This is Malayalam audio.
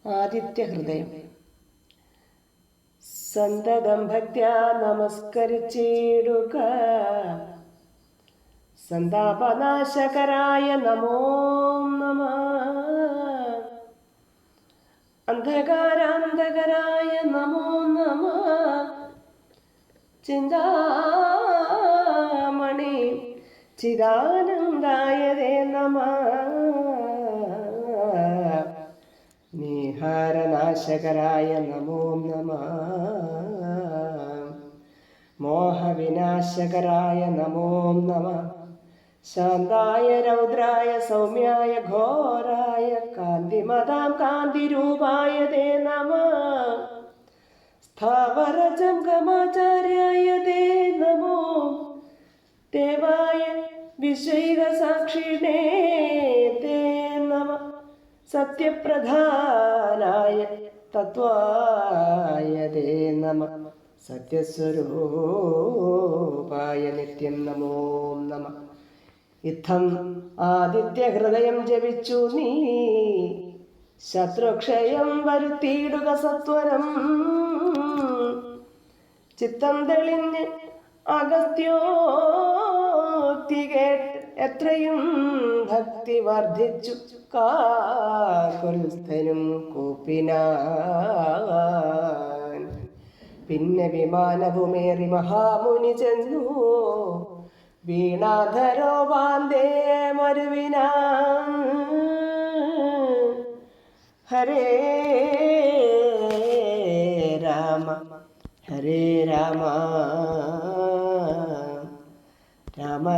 ആദിത്യഹൃദയം. സന്തതം ഭക്ത്യാ നമസ്കരിച്ചിടുക സന്താപനാശകരായ നമോ നമഃ. അന്ധകാരാന്തകരായ നമോ നമഃ. ചിന്താമണി ചിദാനന്ദായതേ നമഃ. നിഹാരനാശകരായ നമോ നമഃ. മോഹവിനാശകരായ നമോ നമഃ. ശാന്തായ രൗദ്രായ സൗമ്യായ ഘോരായ കാന്തിമതാം കാന്തിരൂപായ തേ നമഃ. സ്ഥാവരജംഗമാചാര്യായ തേ നമോ. ദേവായ വിശ്വൈകസാക്ഷിണേ തേ നമഃ. സത്യപ്രധാനായ തത്വായ തേ നമഃ. സത്യസ്വരൂപായ നിത്യം നമോ നമഃ. ഇത്തം ആദിത്യഹൃദയം ജപിച്ചു നീ ശത്രുക്ഷയം വരുത്തിയിടുക സത്വരം. ചിത്തം തെളിഞ്ഞ് അഗസ്ത്യോക്തി കേട്ട് എത്രയും ഭക്തി വർദ്ധിച്ചു കാകുൽസ്ഥനും കൂപ്പിനാൻ. പിന്നെ വിമാനവുമേറി മഹാമുനി ചെന്നു വീണാധരോ വാന്തേ മരുവിനാൻ. ഹരേ രാമ ഹരേ രാമ രാമ രാമ